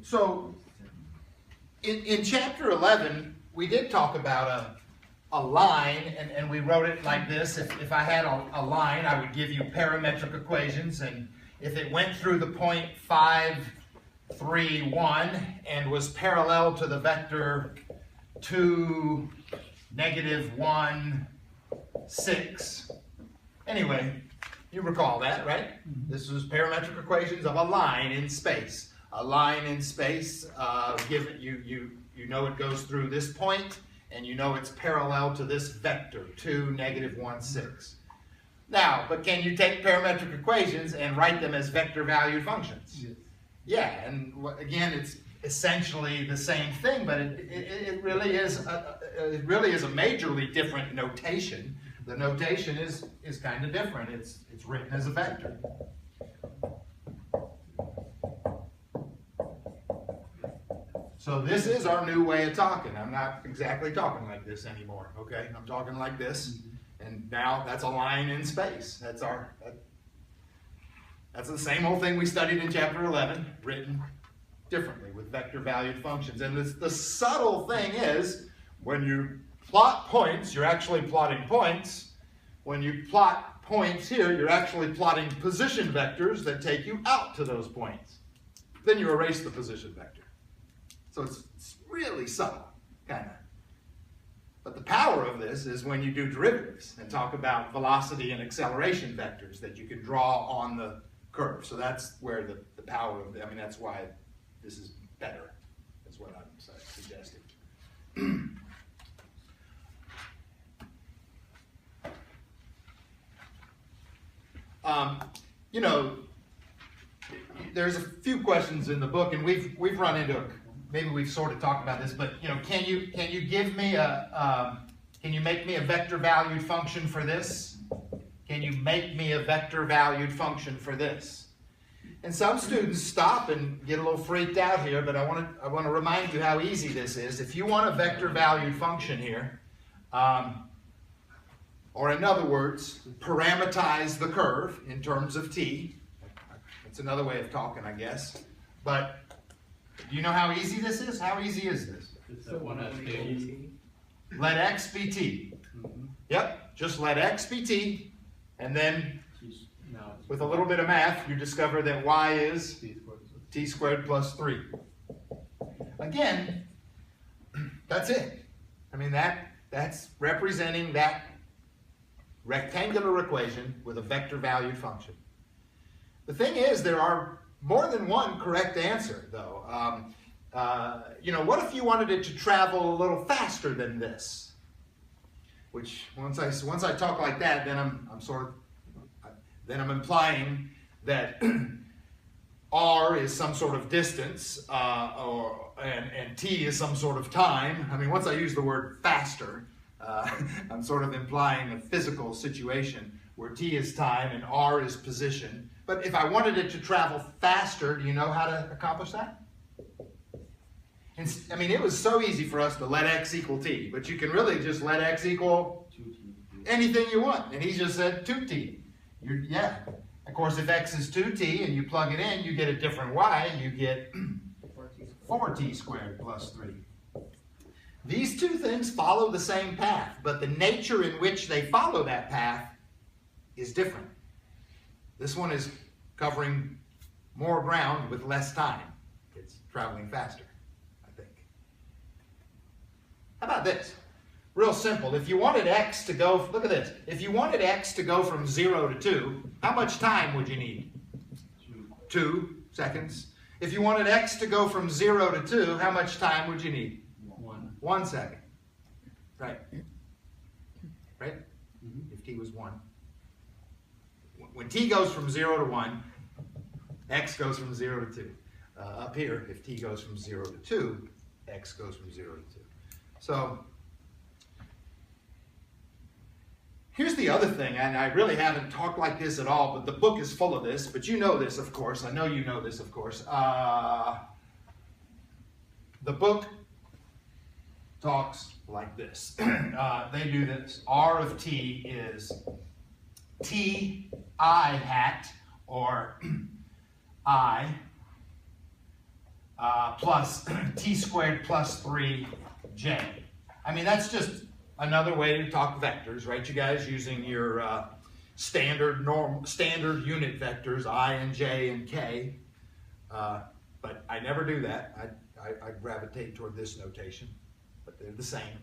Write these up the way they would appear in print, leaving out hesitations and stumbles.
So in chapter 11, we did talk about a line, and we wrote it like this. If I had a line, I would give you parametric equations, and if it went through the point 5, 3, 1, and was parallel to the vector 2, -1, 6. Anyway, you recall that, right? This was parametric equations of a line in space. A line in space, given you know it goes through this point, and you know it's parallel to this vector, 2, -1, 6. Now, but can you take parametric equations and write them as vector-valued functions? Yes. Yeah, and again, it's essentially the same thing, but it really is a majorly different notation. The notation is kind of different. It's written as a vector. So this is our new way of talking. I'm not exactly talking like this anymore, okay? I'm talking like this, and now that's a line in space. That's the same old thing we studied in chapter 11, written differently with vector-valued functions. And the subtle thing is, when you plot points, you're actually plotting points. When you plot points here, you're actually plotting position vectors that take you out to those points. Then you erase the position vector. So it's really subtle, kind of. But the power of this is when you do derivatives and talk about velocity and acceleration vectors that you can draw on the curve. So that's where the power of I mean, that's why this is better, is what I'm suggesting. You know, there's a few questions in the book, and we've run into maybe we've sort of talked about this, but you know, can you give me can you make me a vector-valued function for this? Can you make me a vector-valued function for this? And some students stop and get a little freaked out here, but I want to remind you how easy this is. If you want a vector-valued function here, or in other words, parameterize the curve in terms of t. That's another way of talking, I guess. But do you know how easy this is? How easy is this? Let x be t. Yep, just let x be t, and then with a little bit of math, you discover that y is t squared plus 3. Again, that's it. I mean, that's representing that rectangular equation with a vector-valued function. The thing is, there are more than one correct answer, though. You know, what if you wanted it to travel a little faster than this? Which, once I talk like that, then I'm implying that r is some sort of distance, and t is some sort of time. I mean, once I use the word faster, I'm sort of implying a physical situation where t is time and r is position. But if I wanted it to travel faster, do you know how to accomplish that? And, I mean, it was so easy for us to let x equal t, but you can really just let x equal anything you want. And he just said 2t. Yeah. Of course, if x is 2t and you plug it in, you get a different y. You get 4t squared plus 3. These two things follow the same path, but the nature in which they follow that path is different. This one is covering more ground with less time. It's traveling faster, I think. How about this? Real simple. If you wanted x to go, look at this. If you wanted x to go from 0 to 2, how much time would you need? 2 seconds. If you wanted x to go from 0 to 2, how much time would you need? 1 second. Right. Right? If t was 1. When t goes from 0 to 1, x goes from 0 to 2. Up here, if t goes from 0 to 2, x goes from 0 to 2. So, here's the other thing, and I really haven't talked like this at all, but the book is full of this, but you know this, of course. I know you know this, of course. The book talks like this. They do this. R of t is t I hat, or I plus t squared plus 3j. I mean, that's just another way to talk vectors, right, you guys, using your standard unit vectors, I and j and k. But I never do that. I gravitate toward this notation, but they're the same.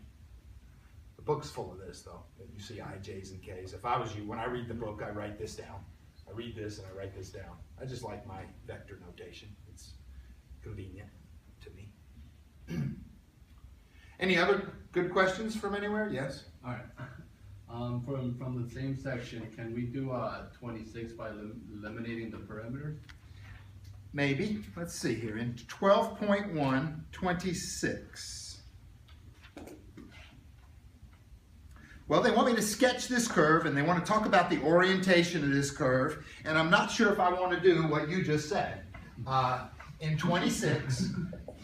The book's full of this, though. You see I, j's, and k's. If I was you, when I read the book, I write this down. I read this and I write this down. I just like my vector notation. It's convenient to me. Any other good questions from anywhere? Yes? All right. From the same section, can we do 26 by eliminating the perimeter? Maybe. Let's see here. In 12.1, 26. Well, they want me to sketch this curve, and they want to talk about the orientation of this curve, and I'm not sure if I want to do what you just said. In 26,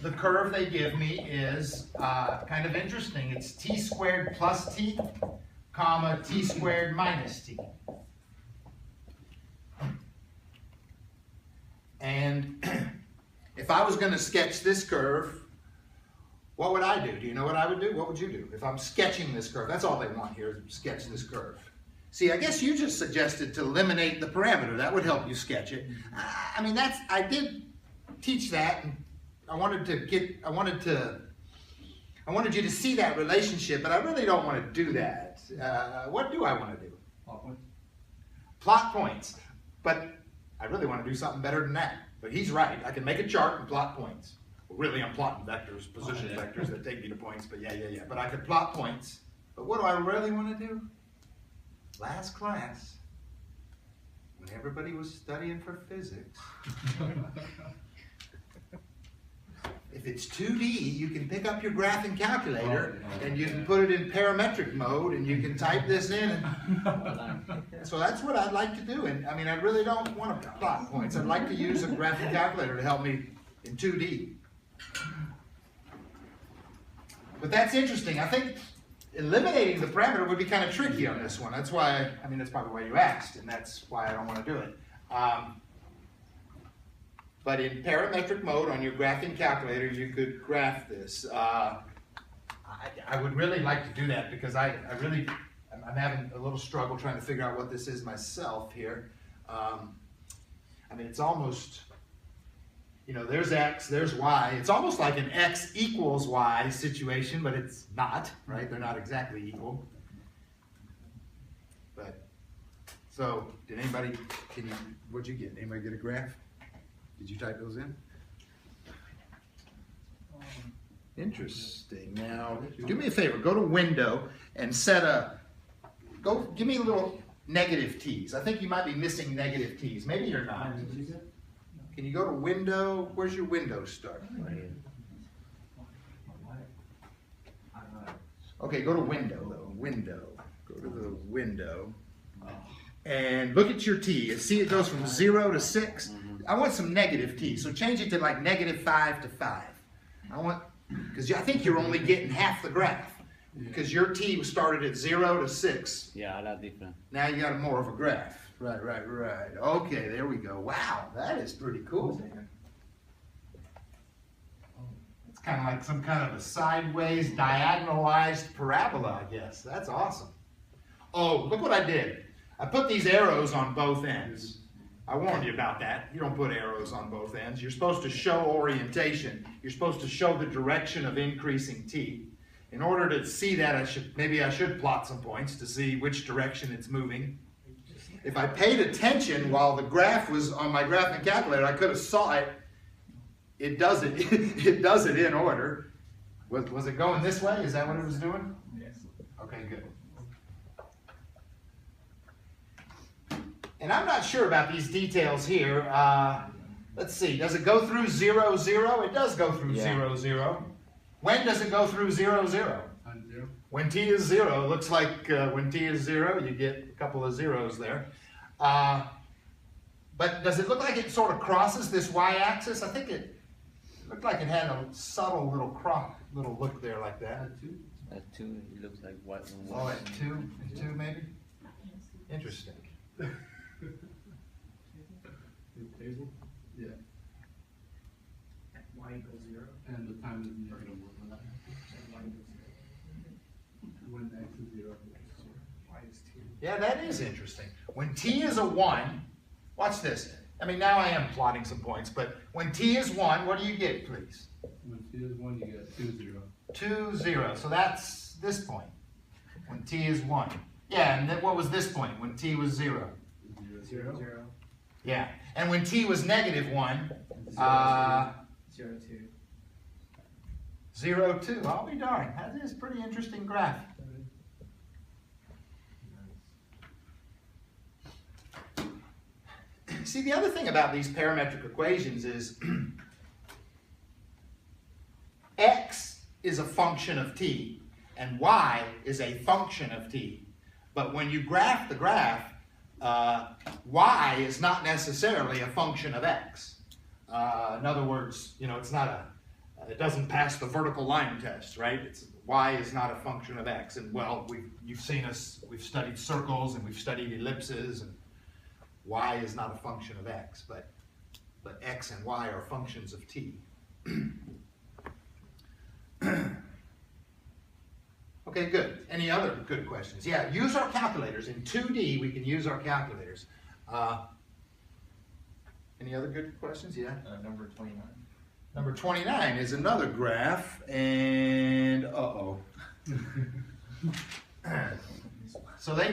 the curve they give me is kind of interesting. It's t squared plus t, comma, t squared minus t. And if I was going to sketch this curve, what would I do? Do you know what I would do? What would you do? If I'm sketching this curve, that's all they want here, is sketch this curve. See, I guess you just suggested to eliminate the parameter. That would help you sketch it. I mean, I did teach that, and I wanted you to see that relationship, but I really don't want to do that. What do I want to do? Plot points. Plot points. But I really want to do something better than that. But he's right. I can make a chart and plot points. Well, really, I'm plotting vectors, position vectors that take me to points, but yeah. But I could plot points. But what do I really want to do? Last class, when everybody was studying for physics, if it's 2D, you can pick up your graphing calculator and you can put it in parametric mode and you can type this in. So that's what I'd like to do. And I mean, I really don't want to plot points. I'd like to use a graphing calculator to help me in 2D. But that's interesting. I think eliminating the parameter would be kind of tricky on this one. That's why, I mean, that's probably why you asked, and that's why I don't want to do it. But in parametric mode on your graphing calculator, you could graph this. I would really like to do that because I'm having a little struggle trying to figure out what this is myself here. I mean, it's almost, you know, there's X, there's Y. It's almost like an X equals Y situation, but it's not, right? They're not exactly equal. But, so, did anybody, what'd you get? Anybody get a graph? Did you type those in? Interesting. Now, do me a favor. Go to Window and give me a little negative t's. I think you might be missing negative t's. Maybe you're not. Can you go to Window? Where's your window start? Okay, go to Window, though. Window. Go to the window. And look at your t. See, it goes from 0 to 6. I want some negative t, so change it to like -5 to 5. Because I think you're only getting half the graph. Because your t started at 0 to 6. Yeah, a lot different. Now you got more of a graph. Right. Okay, there we go. Wow, that is pretty cool. It's kind of like some kind of a sideways, diagonalized parabola, I guess. That's awesome. Oh, look what I did. I put these arrows on both ends. I warned you about that. You don't put arrows on both ends. You're supposed to show orientation. You're supposed to show the direction of increasing t. In order to see that, maybe I should plot some points to see which direction it's moving. If I paid attention while the graph was on my graphing calculator, I could have saw it. It does it. It does it in order. Was it going this way? Is that what it was doing? Yes. Okay, good. And I'm not sure about these details here. Let's see. Does it go through 0, 0? It does go through 0, 0. When does it go through 0, 0? When t is 0. It looks like when t is 0, you get a couple of zeros there. But does it look like it sort of crosses this y-axis? I think it looked like it had a subtle little look there like that. At 2, it looks like what? Oh, at 2? At 2 maybe? Interesting. Table? Yeah. equals 0. And the time is negative 1 when that And y equals 0. when x is 0. Y is 2. Yeah, that is interesting. When t is a 1, watch this. I mean, now I am plotting some points, but when t is 1, what do you get, please? When t is 1, you get 2, 0. 2, 0. So that's this point, when t is 1. Yeah, and then what was this point, when t was 0? 0, 0. Yeah, and when t was negative 1, 0, 2. 0, 2. I'll be darned. That is a pretty interesting graph. See, the other thing about these parametric equations is x is a function of t, and y is a function of t. But when you graph the graph, y is not necessarily a function of x. In other words, you know, it's not a, it doesn't pass the vertical line test, right? Y is not a function of x. And well, you've seen us, we've studied circles and we've studied ellipses, and y is not a function of x, but x and y are functions of t. Okay, good. Any other good questions? Yeah, use our calculators. In 2D, we can use our calculators. Any other good questions? Yeah? Number 29. Number 29 is another graph, and uh-oh. So they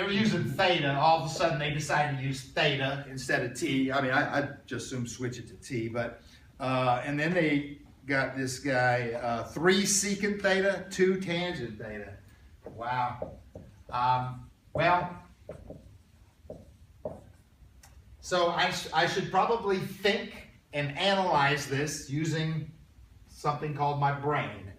were using theta. All of a sudden, they decided to use theta instead of t. I mean, I just assume switch it to t, but, and then they got this guy, 3 secant theta, 2 tangent theta. Wow. Well, so I should probably think and analyze this using something called my brain.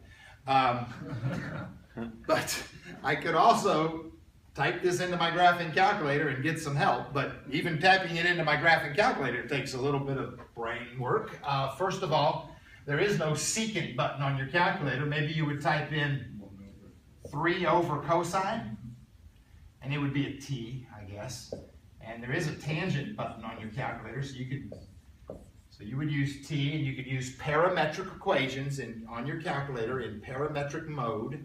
But I could also type this into my graphing calculator and get some help, but even typing it into my graphing calculator takes a little bit of brain work. First of all, there is no secant button on your calculator. Maybe you would type in 3 over cosine, and it would be a t, I guess. And there is a tangent button on your calculator, so you would use t, and you could use parametric equations on your calculator in parametric mode,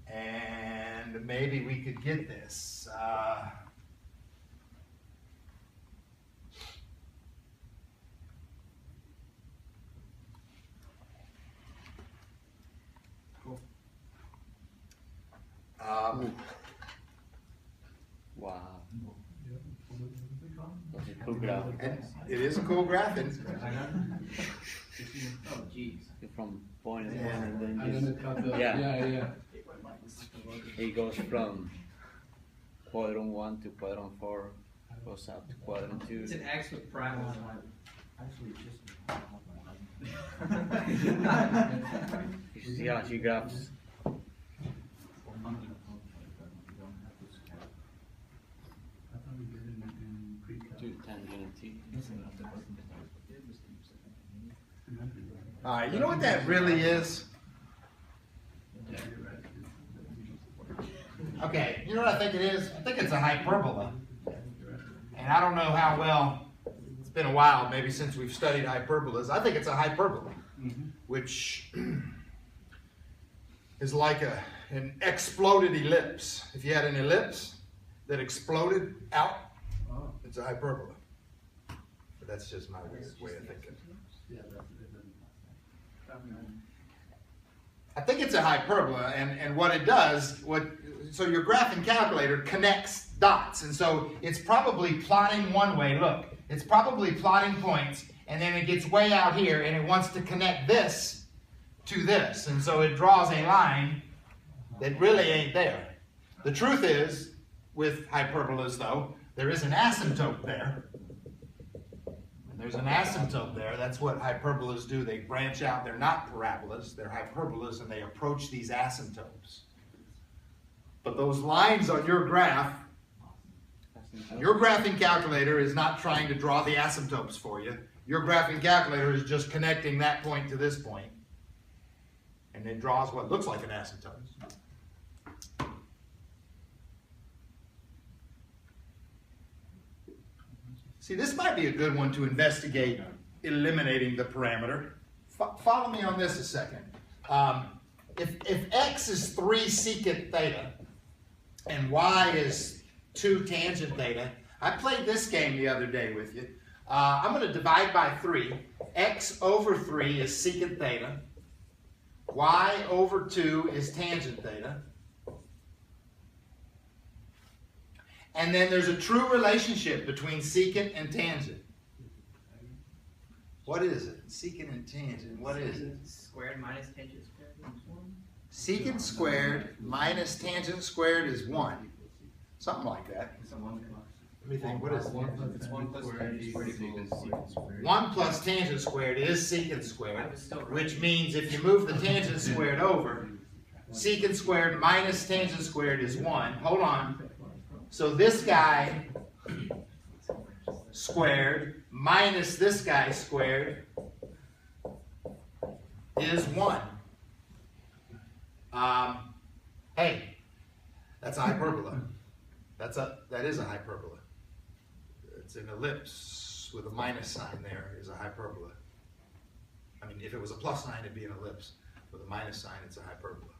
and maybe we could get this. Wow. That's a cool graph. And it is a cool graph. And Oh, jeez. From point to Yeah. point, and then And then it got the, Yeah. yeah. it goes from quadrant 1 to quadrant 4, goes up to quadrant 2. It's an X with parabolas on it. Actually, just. You see how she graphs? I thought we did it in pre-calc. 2 tangent and t. all right, you know what that really is? Yeah, you're right. Okay, you know what I think it is? I think it's a hyperbola. And I don't know how well, it's been a while maybe since we've studied hyperbolas. I think it's a hyperbola, which is like an exploded ellipse. If you had an ellipse that exploded out, Oh, it's a hyperbola. But that's just my way of thinking. yeah, that's it. I think it's a hyperbola, and what it does, so your graphing calculator connects dots, and so it's probably plotting one way. Look, it's probably plotting points, and then it gets way out here, and it wants to connect this to this, and so it draws a line that really ain't there. The truth is, with hyperbolas though, there is an asymptote there. There's an asymptote there. That's what hyperbolas do. They branch out. They're not parabolas. They're hyperbolas, and they approach these asymptotes. But those lines on your graph, your graphing calculator is not trying to draw the asymptotes for you. Your graphing calculator is just connecting that point to this point, and it draws what looks like an asymptote. See, this might be a good one to investigate eliminating the parameter. follow me on this a second. If x is 3 secant theta and y is 2 tangent theta, I played this game the other day with you. I'm going to divide by 3. X over 3 is secant theta. Y over 2 is tangent theta. And then there's a true relationship between secant and tangent. What is it? Secant and tangent. What is it? Squared minus tangent squared is 1. Secant squared minus tangent squared is 1. Something like that. So 1 Let me think. What is it? 1 plus tangent squared equals secant squared. 1 plus tangent squared is secant I squared, was still right. which means if you move the tangent squared over, secant squared minus tangent squared is 1. Hold on. So this guy squared minus this guy squared is 1. Hey, that's a hyperbola. That is a hyperbola. It's an ellipse with a minus sign there is a hyperbola. I mean, if it was a plus sign, it'd be an ellipse. With a minus sign, it's a hyperbola.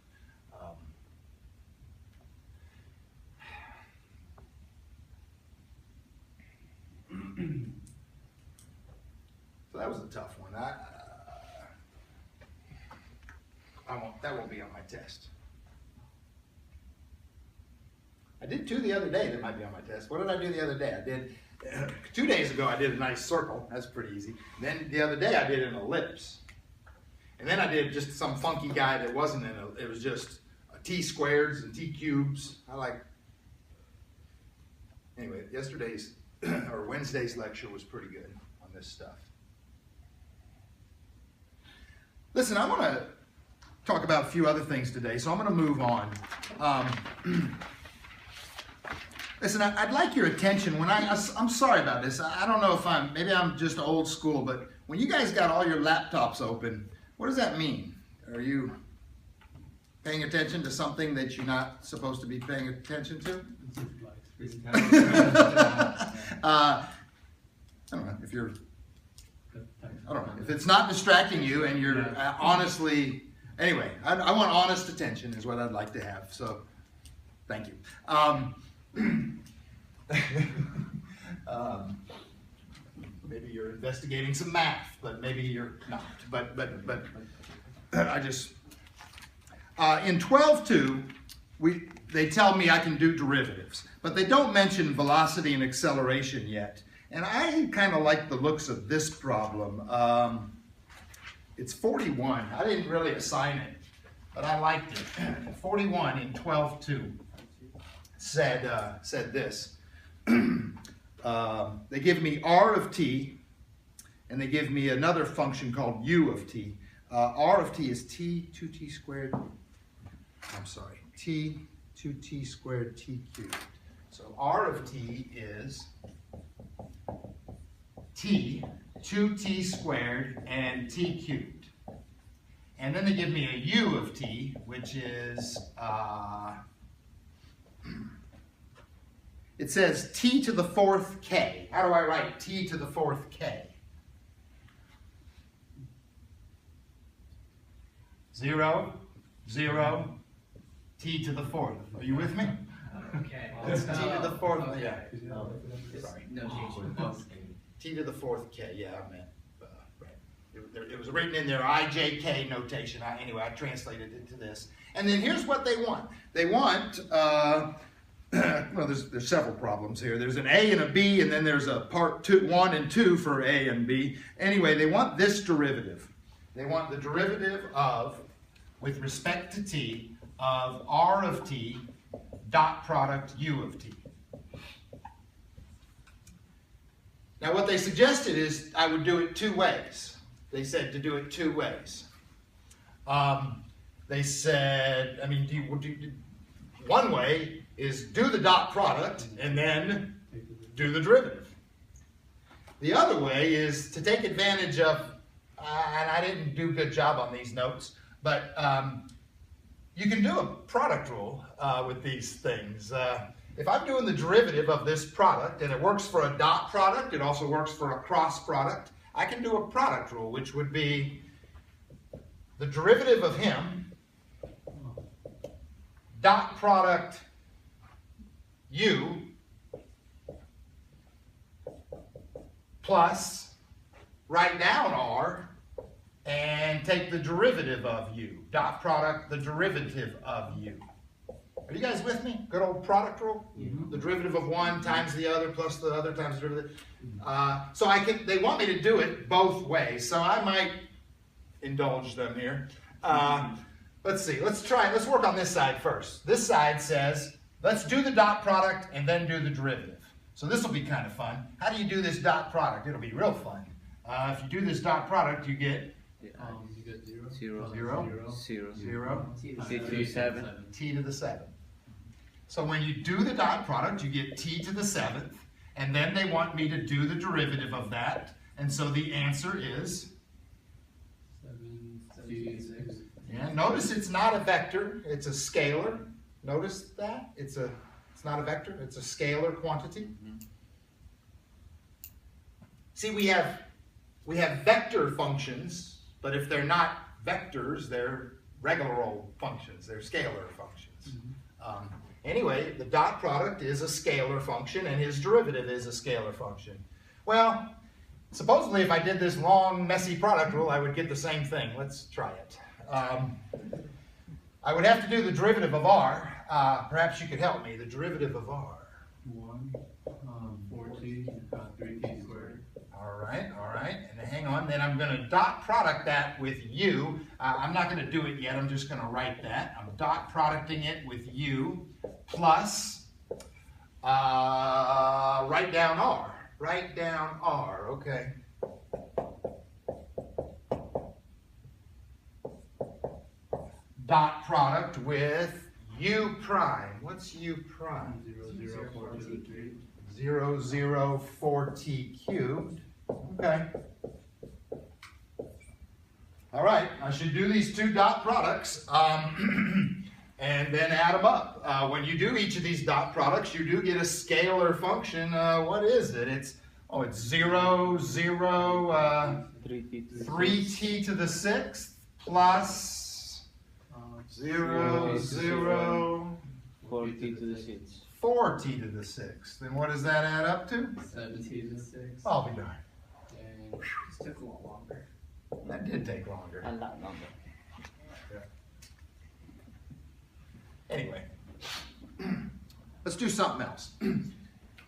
So that was a tough one. That won't be on my test. I did 2 the other day that might be on my test. What did I do the other day? I did 2 days ago. I did a nice circle. That's pretty easy. Then the other day I did an ellipse, and then I did just some funky guy that wasn't it was just t squareds and t cubes. Anyway, yesterday's or Wednesday's lecture was pretty good on this stuff. Listen, I want to talk about a few other things today, so I'm going to move on. Listen, I'd like your attention when I'm sorry about this. I don't know if maybe I'm just old school, but when you guys got all your laptops open, what does that mean? Are you paying attention to something that you're not supposed to be paying attention to? I don't know if you're, I don't know, if it's not distracting you and you're honestly, anyway, I want honest attention is what I'd like to have, so thank you. Maybe you're investigating some math, but maybe you're not. But I just in 12.2 they tell me I can do derivatives, but they don't mention velocity and acceleration yet. And I kind of like the looks of this problem. It's 41. I didn't really assign it, but I liked it. 41 in 12.2 said this. They give me r of t, and they give me another function called u of t. R of t is t 2t squared. I'm sorry, t 2t squared t cubed. So r of t is t 2t squared and t cubed. And then they give me a u of t, which is it says t to the 4th k. How do I write t to the 4th k? 0, 0, t to the 4th. Are you with me? Okay. It's t to the 4th. Yeah. Sorry. No, T to the 4th k. Yeah, I meant right. It was written in their IJK notation. Anyway, I translated it to this. And then here's what they want. They want. Well, there's several problems here. There's an A and a B, and then there's a part 1 and 2 for A and B. Anyway, they want this derivative. They want the derivative of, with respect to t, of r of t dot product u of t. Now, what they suggested is I would do it 2 ways. They said to do it 2 ways. They said, I mean, one way is do the dot product and then do the derivative. The other way is to take advantage of, and I didn't do a good job on these notes, but you can do a product rule with these things. If I'm doing the derivative of this product, and it works for a dot product, it also works for a cross product, I can do a product rule, which would be the derivative of him, dot product u, plus write down r, and take the derivative of u. Dot product the derivative of u. Are you guys with me? Good old product rule? The derivative of one times the other plus the other times the derivative. So they want me to do it both ways, so I might indulge them here. Let's see, let's work on this side first. This side says, let's do the dot product and then do the derivative. So this will be kind of fun. How do you do this dot product? It'll be real fun. If you do this dot product, you get you get 0, 0, 0, 0, 0, t to the 7. t to the 7th. So when you do the dot product, you get t to the 7th, and then they want me to do the derivative of that, and so the answer is, 76. yeah, notice it's not a vector, it's a scalar. Notice that? It's not a vector, it's a scalar quantity. See, we have vector functions, but if they're not vectors, they're regular old functions, they're scalar functions. Anyway, the dot product is a scalar function, and his derivative is a scalar function. Well, supposedly if I did this long, messy product rule, I would get the same thing. Let's try it. I would have to do the derivative of r. Perhaps you could help me. The derivative of r. 1, 4t, 3t squared. All right. And then hang on. Then I'm going to dot product that with u. I'm not going to do it yet. I'm just going to write that. I'm dot producting it with u plus, write down r. Write down r. Okay. Dot product with u prime. What's u prime? 0, 0, 4 to the 3. 0, 0, 4t cubed. Okay. All right, I should do these two dot products and then add them up. When you do each of these dot products, you do get a scalar function. What is it? It's 0, 0, 3t to the 6th plus 0, 0, 4t to the 6th. 4t to the 6th. Then what does that add up to? 7t to the 6th. I'll be darned. And This took a lot longer. That did take longer. A lot longer. Anyway, let's do something else.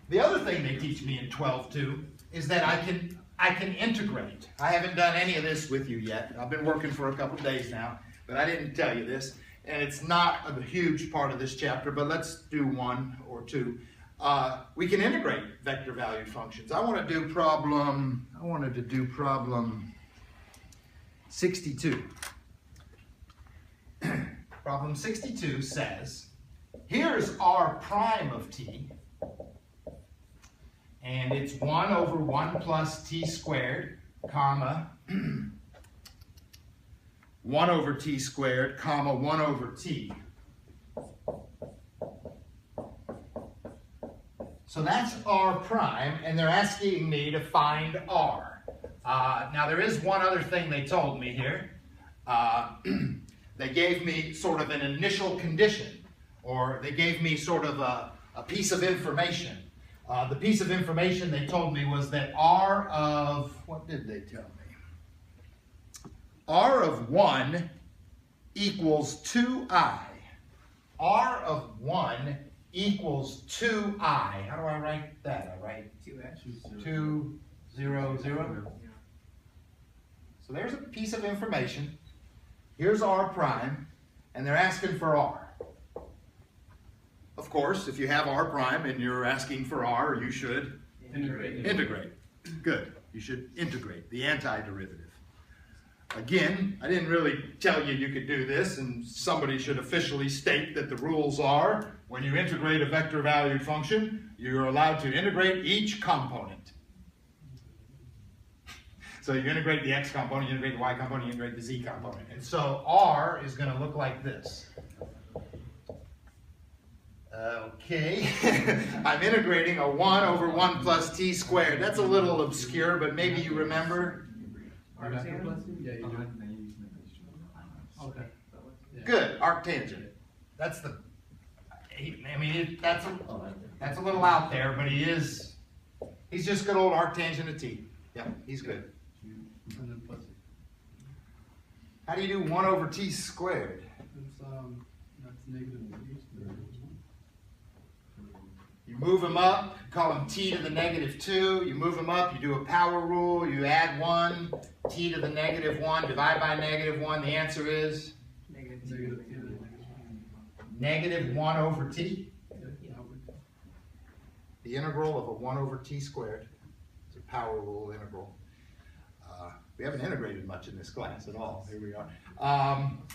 The other thing they teach me in 12.2 is that I can integrate. I haven't done any of this with you yet. I've been working for a couple of days now, but I didn't tell you this. And it's not a huge part of this chapter, but let's do one or two. We can integrate vector valued functions. I wanted to do problem 62. Problem 62 says, here's r prime of t, and it's 1 over 1 plus t squared, comma, 1 over t squared, comma, 1 over t. So that's r prime, and they're asking me to find r. Now there is one other thing they told me here. They gave me sort of an initial condition, or they gave me sort of a piece of information. The piece of information they told me was that r of, what did they tell me? R of 1 equals 2i. R of 1 equals 2i. How do I write that? I write 2x. 2, 0, 0. So there's a piece of information. Here's r prime, and they're asking for r. Of course, if you have r prime and you're asking for r, you should integrate. Good. You should integrate the antiderivative. Again, I didn't really tell you could do this, and somebody should officially state that the rules are when you integrate a vector valued function, you're allowed to integrate each component. So you integrate the x component, you integrate the y component, you integrate the z component. And so r is going to look like this. Okay, I'm integrating a 1 over 1 plus t squared. That's a little obscure, but maybe you remember. Yeah, you do. Okay. Yeah. Good, arctangent. That's the, I mean, that's a little out there, but he's just good old arctangent of t. Yeah, he's good. And then plus it. How do you do 1 over t squared? It's, that's negative 3. You move him up, call him t to the negative 2. You move him up, you do a power rule, you add 1, t to the negative 1, divide by negative 1. The answer is? Negative 2. Negative 1 over t. Yeah. The integral of a 1 over t squared. It's a power rule integral. We haven't integrated much in this class at all. Here we are.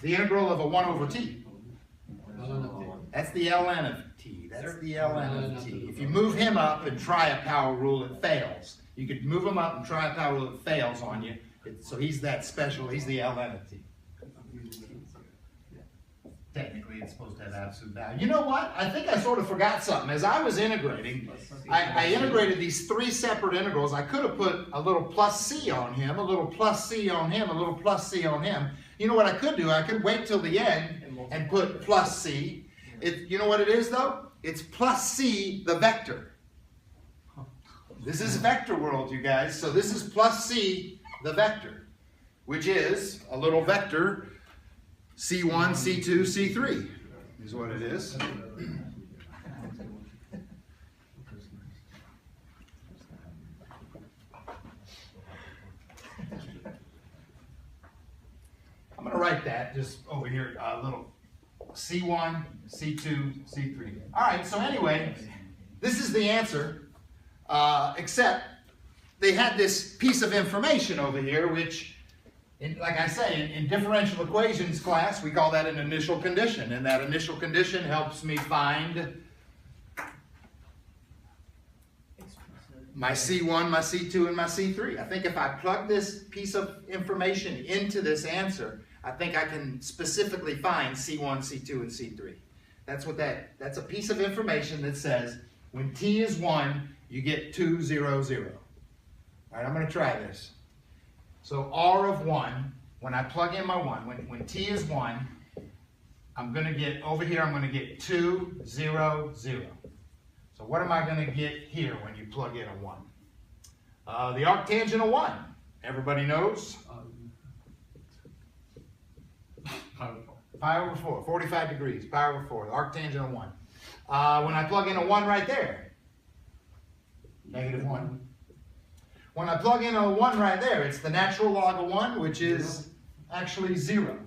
The integral of a 1 over t. That's the ln of t. That's the ln of t. If you move him up and try a power rule, it fails. You could move him up and try a power rule, it fails on you. So he's that special. He's the ln of t. Technically, it's supposed to have absolute value. You know what? I think I sort of forgot something. As I was integrating, I integrated these 3 separate integrals. I could have put a little plus c on him, a little plus c on him, a little plus c on him. You know what I could do? I could wait till the end and put plus c. You know what it is, though? It's plus c, the vector. This is vector world, you guys. So this is plus c, the vector, which is a little vector C1, C2, C3 is what it is. I'm going to write that just over here, a little C1, C2, C3. All right, so anyway, this is the answer, except they had this piece of information over here, which, like I say, in differential equations class, we call that an initial condition, and that initial condition helps me find my C1, my C2, and my C3. I think if I plug this piece of information into this answer, I think I can specifically find C1, C2, and C3. That's a piece of information that says when t is 1, you get 2, 0, 0. All right, I'm going to try this. So R of 1, when I plug in my 1, when t is 1, I'm going to get, over here, I'm going to get 2, 0, 0. So what am I going to get here when you plug in a 1? The arctangent of 1. Everybody knows? Pi over 4, 45 degrees, pi over 4, the arctangent of 1. When I plug in a 1 right there, negative 1. When I plug in a 1 right there, it's the natural log of 1, which is actually 0.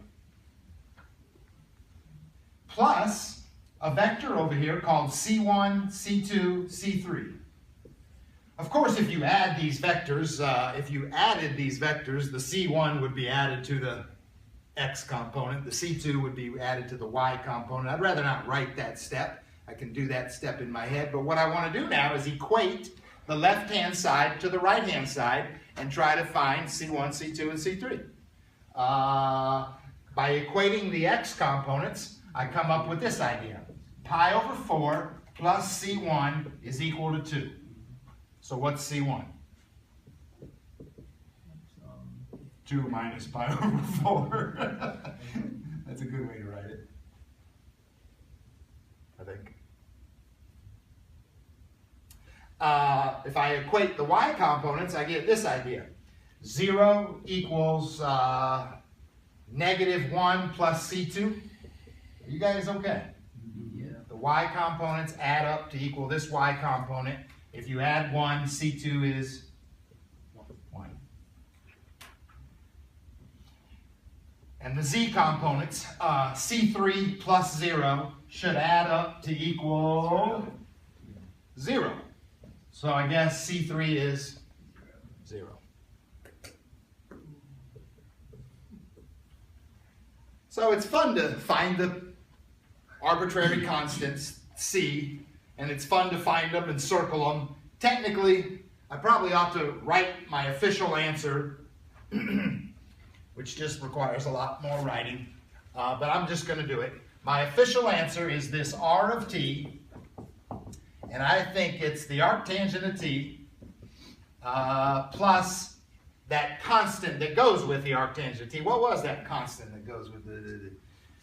Plus a vector over here called C1, C2, C3. Of course, if you add these vectors, if you added these vectors, the C1 would be added to the x component, the C2 would be added to the y component. I'd rather not write that step. I can do that step in my head, but what I want to do now is equate the left-hand side to the right-hand side and try to find C1, C2, and C3. By equating the x components, I come up with this idea. Pi over 4 plus C1 is equal to 2. So what's C1? 2 minus pi over 4. That's a good way to write it, I think. If I equate the y components, I get this idea. 0 equals negative 1 plus C2. Are you guys okay? Yeah. The y components add up to equal this y component. If you add 1, C2 is 1. And the z components, C3 plus 0, should add up to equal 0. So I guess C3 is 0. So it's fun to find the arbitrary constants, C, and it's fun to find them and circle them. Technically, I probably ought to write my official answer, which just requires a lot more writing, but I'm just going to do it. My official answer is this R of t, and I think it's the arctangent of t plus that constant that goes with the arctangent t. What was that constant that goes with the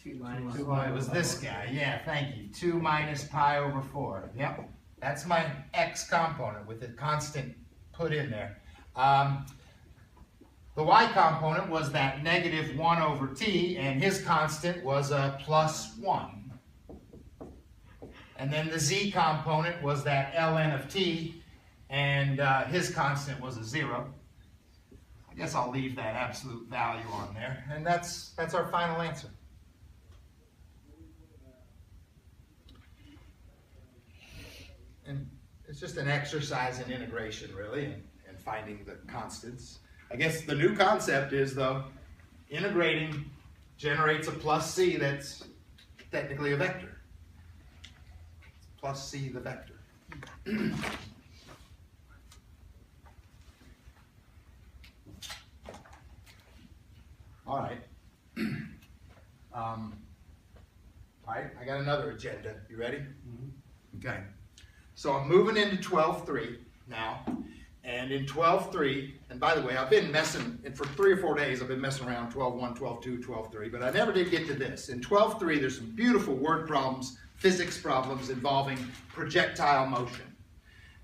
2 minus it was this guy. Yeah, thank you. 2 minus pi over 4. Yep. That's my x component with the constant put in there. The y component was that negative 1 over t, and his constant was a plus 1. And then the z component was that ln of t, and his constant was a 0. I guess I'll leave that absolute value on there, and that's our final answer. And it's just an exercise in integration, really, and finding the constants. I guess the new concept is, though, integrating generates a plus c that's technically a vector. Plus c the vector. All right. All right, I got another agenda. You ready? Mm-hmm. Okay. So I'm moving into 12.3 now. And in 12.3, and by the way, I've been messing, and for 3 or 4 days, I've been messing around 12.1, 12.2, 12.3, but I never did get to this. In 12.3, there's some beautiful word problems, physics problems involving projectile motion.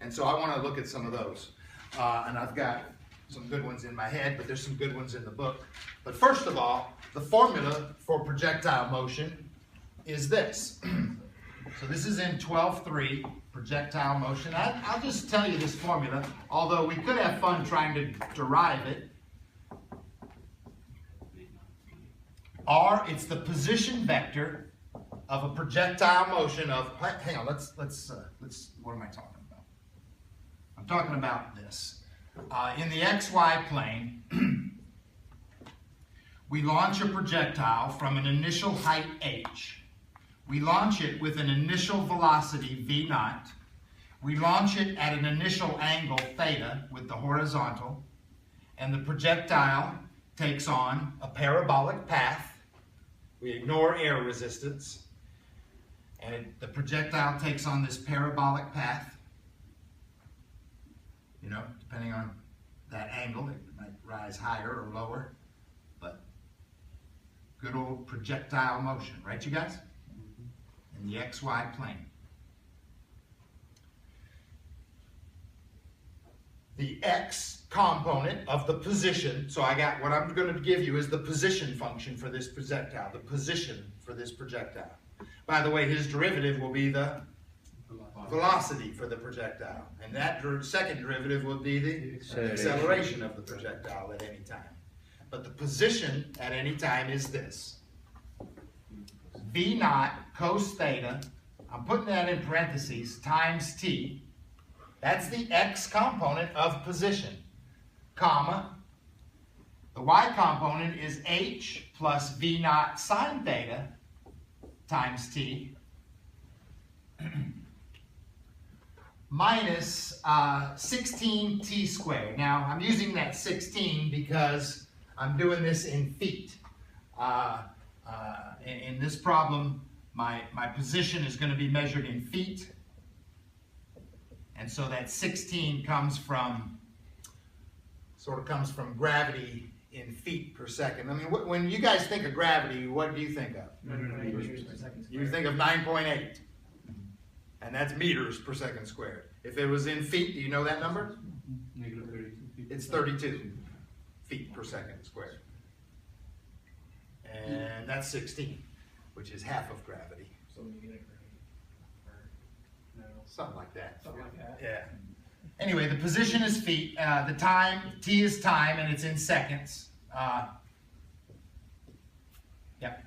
And so I want to look at some of those. And I've got some good ones in my head, but there's some good ones in the book. But first of all, the formula for projectile motion is this. So this is in 12.3, projectile motion. I'll just tell you this formula, although we could have fun trying to derive it. R, it's the position vector of a projectile motion of, hang on, let's what am I talking about? I'm talking about this. In the xy plane, we launch a projectile from an initial height h. We launch it with an initial velocity v0. We launch it at an initial angle theta with the horizontal, and the projectile takes on a parabolic path. We ignore air resistance, and the projectile takes on this parabolic path. You know, depending on that angle, it might rise higher or lower, but good old projectile motion, right, you guys? In the xy plane. The x component of the position, so I got what I'm going to give you is the position function for this projectile, the position for this projectile. By the way, his derivative will be the velocity for the projectile, and that second derivative will be the acceleration of the projectile at any time. But the position at any time is this. V0 cos theta, I'm putting that in parentheses, times t. That's the x component of position, comma. The y component is h plus V0 sine theta times t minus 16t squared. Now, I'm using that 16 because I'm doing this in feet. In this problem, my position is going to be measured in feet. And so that 16 comes from, gravity in feet per second. I mean, when you guys think of gravity, what do you think of? meters per second You squared. think of 9.8. And that's meters per second squared. If it was in feet, do you know that number? Negative 32 feet. It's 32 feet per second squared. And that's 16, which is half of gravity. So we get it right. No, Something like that. something like that. Yeah. Anyway, the position is feet. The time, t is time, and it's in seconds. Yeah.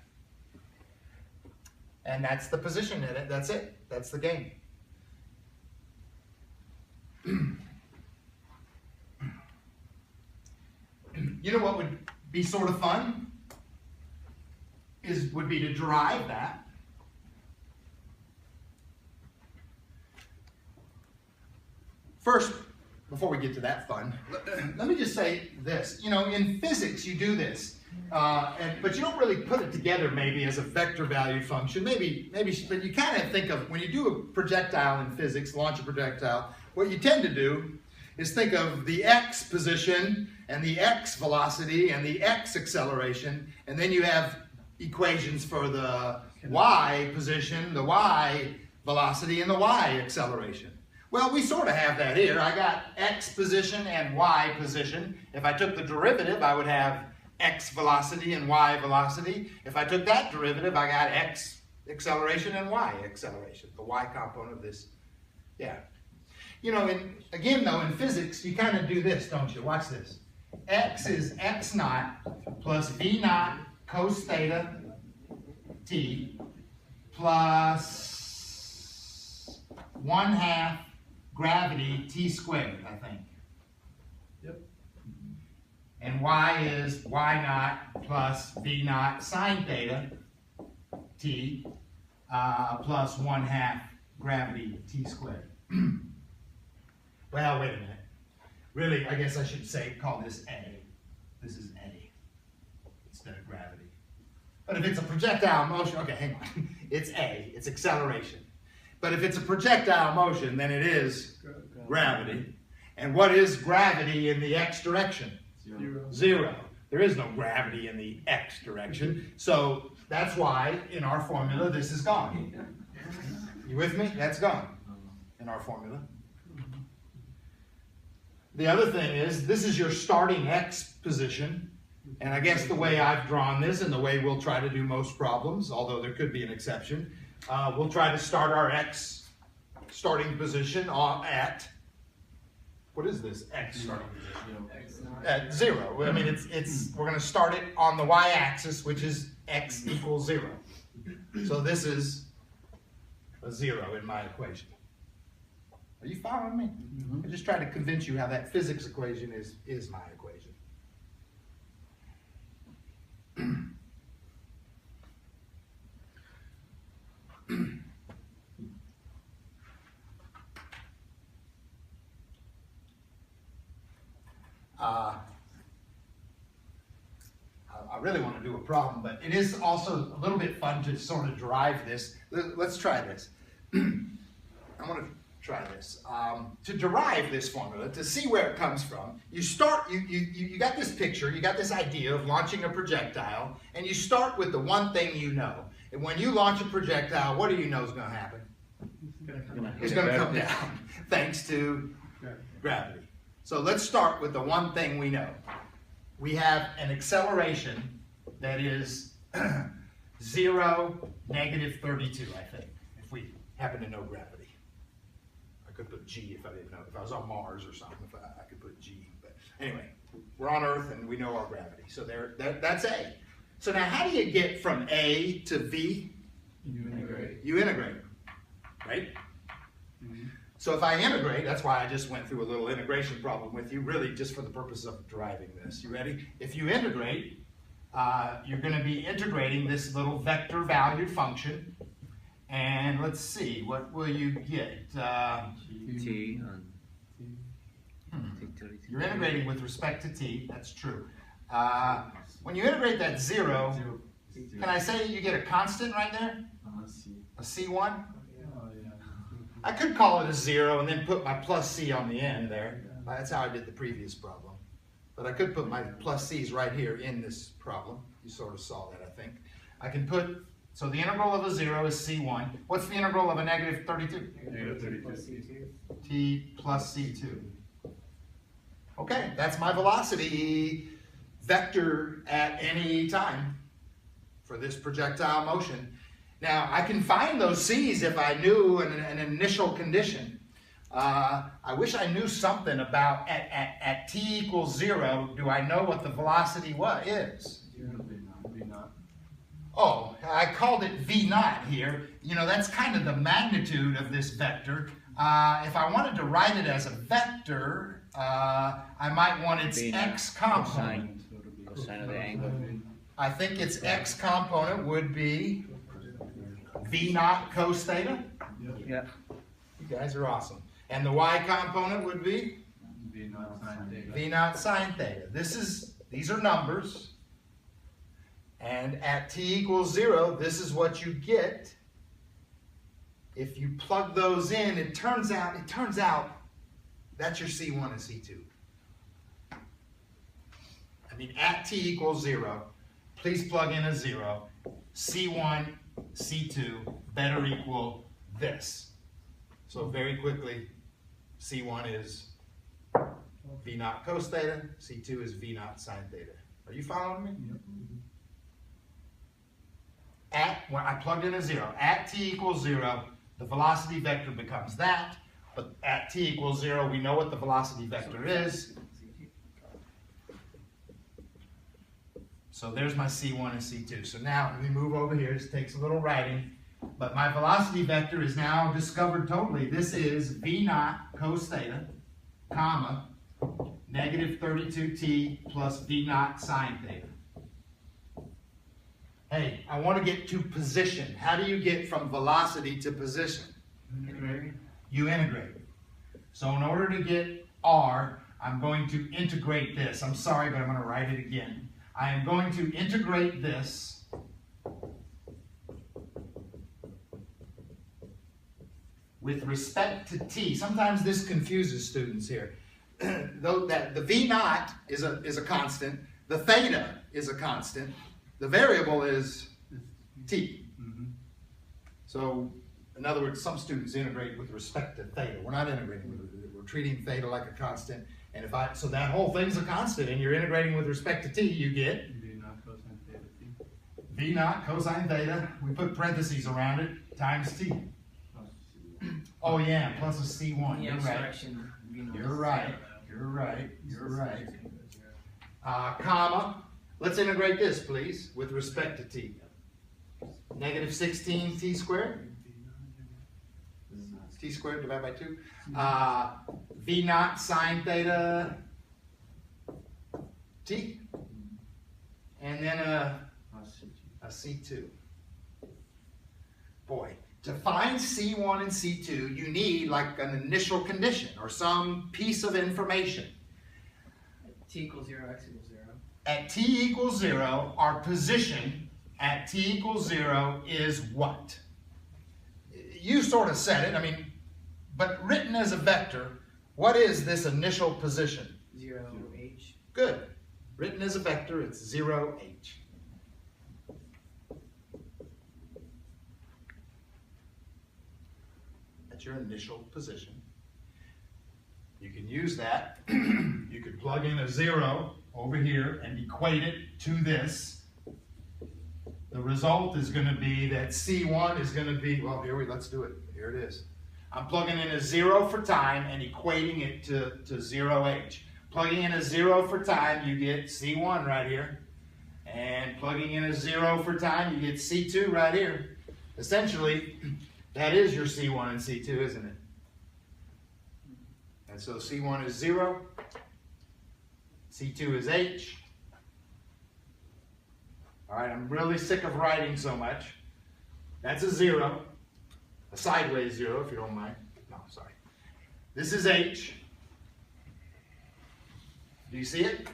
And that's the position in it. That's it. That's the game. You know what would be sort of fun? Would be to derive that. First, before we get to that fun, let me just say this. You know, in physics, you do this, but you don't really put it together maybe as a vector-valued function. Maybe, but you kind of think of, when you do a projectile in physics, launch a projectile, what you tend to do is think of the x position and the x velocity and the x acceleration, and then you have equations for the y position, the y velocity, and the y acceleration. Well, we sort of have that here. I got x position and y position. If I took the derivative, I would have x velocity and y velocity. If I took that derivative, I got x acceleration and y acceleration, the y component of this. Yeah. You know, again though, in physics, you kind of do this, don't you? Watch this. X is x naught plus v naught cos theta t plus 1/2 gravity t squared, I think. Yep. And y is y naught plus v naught sine theta t plus 1/2 gravity t squared. Well, wait a minute. Really, I guess I should call this A. This is A instead of gravity. But if it's a projectile motion, okay, hang on. It's A, it's acceleration. But if it's a projectile motion, then it is gravity. And what is gravity in the x direction? Zero. There is no gravity in the x direction. So that's why in our formula this is gone. You with me? That's gone in our formula. The other thing is, this is your starting x position. And I guess the way I've drawn this and the way we'll try to do most problems, although there could be an exception, we'll try to start our x starting position at, what is this x starting position? At 0. I mean, we're going to start it on the y-axis, which is x equals 0. So this is a 0 in my equation. Are you following me? Mm-hmm. I just tried to convince you how that physics equation is my equation. I really want to do a problem, but it is also a little bit fun to sort of derive this. Let's try this. I want to try this. To derive this formula, to see where it comes from, you got this picture, you got this idea of launching a projectile, and you start with the one thing you know. And when you launch a projectile, what do you know is going to happen? It's going to come down, thanks to gravity. So let's start with the one thing we know. We have an acceleration that is 0, negative 32, I think, if we happen to know gravity. I could put G if I didn't know. If I was on Mars or something, I could put G. But anyway, we're on Earth and we know our gravity. So that's A. So now how do you get from A to V? You integrate. You integrate, right? Mm-hmm. So if I integrate, that's why I just went through a little integration problem with you, really just for the purpose of deriving this. You ready? If you integrate, you're going to be integrating this little vector valued function. And let's see, what will you get? T. You're integrating with respect to t, that's true. When you integrate that 0, can I say you get a constant right there? A C1? I could call it a 0 and then put my plus C on the end there. That's how I did the previous problem. But I could put my plus C's right here in this problem. You sort of saw that, I think. I can put, so the integral of a 0 is C1. What's the integral of a negative 32? Negative 32. T plus C2. Okay, that's my velocity vector at any time for this projectile motion. Now, I can find those C's if I knew an initial condition. I wish I knew something about at t equals 0, do I know what the velocity is? V naught. Oh, I called it V naught here. You know, that's kind of the magnitude of this vector. If I wanted to write it as a vector, I might want its x component. Cosine of the angle. I think its x component would be V naught cos theta. Yeah. You guys are awesome. And the y component would be V naught sine theta. V naught sine theta. These are numbers. And at t equals 0, this is what you get. If you plug those in, it turns out That's your C1 and C2. I mean, at t equals 0, please plug in a 0. C1, C2 better equal this. So very quickly, C1 is V naught cos theta, C2 is V naught sine theta. Are you following me? Yep. When I plugged in a 0, at t equals 0, the velocity vector becomes that, but at t equals 0, we know what the velocity vector is. So there's my C1 and C2. So now let me move over here. This takes a little writing, but my velocity vector is now discovered totally. This is V naught cos theta, comma, negative 32t plus V naught sine theta. Hey, I want to get to position. How do you get from velocity to position? You integrate. So in order to get r, I'm going to integrate this. I'm sorry, but I'm going to write it again. I am going to integrate this with respect to t. Sometimes this confuses students here. Though that the v naught is a constant, the theta is a constant, the variable is t. So, in other words, some students integrate with respect to theta. We're not integrating with it. We're treating theta like a constant. And so that whole thing's a constant, and you're integrating with respect to t, you get V naught cosine theta t. V naught cosine theta. We put parentheses around it times t. Oh yeah, plus a C1. You're right. You're right. You're right. You're right. Comma. Let's integrate this, please, with respect to t. Negative 16 t squared. T squared divided by 2. V naught sine theta t. And then a C2. Boy, to find C1 and C2, you need like an initial condition or some piece of information. T equals 0, x equals 0. At t equals 0, our position at t equals 0 is what? You sort of said it, I mean, but written as a vector, what is this initial position? 0, h. Good. Written as a vector, it's 0, h. That's your initial position. You can use that. You could plug in a 0 over here and equate it to this. The result is going to be that C1 is going to be, well, let's do it. Here it is. I'm plugging in a 0 for time and equating it to 0h. Plugging in a 0 for time, you get C1 right here. And plugging in a 0 for time, you get C2 right here. Essentially, that is your C1 and C2, isn't it? And so C1 is 0, C2 is h. All right, I'm really sick of writing so much. That's a 0, a sideways 0 if you don't mind. No, sorry. This is h. Do you see it?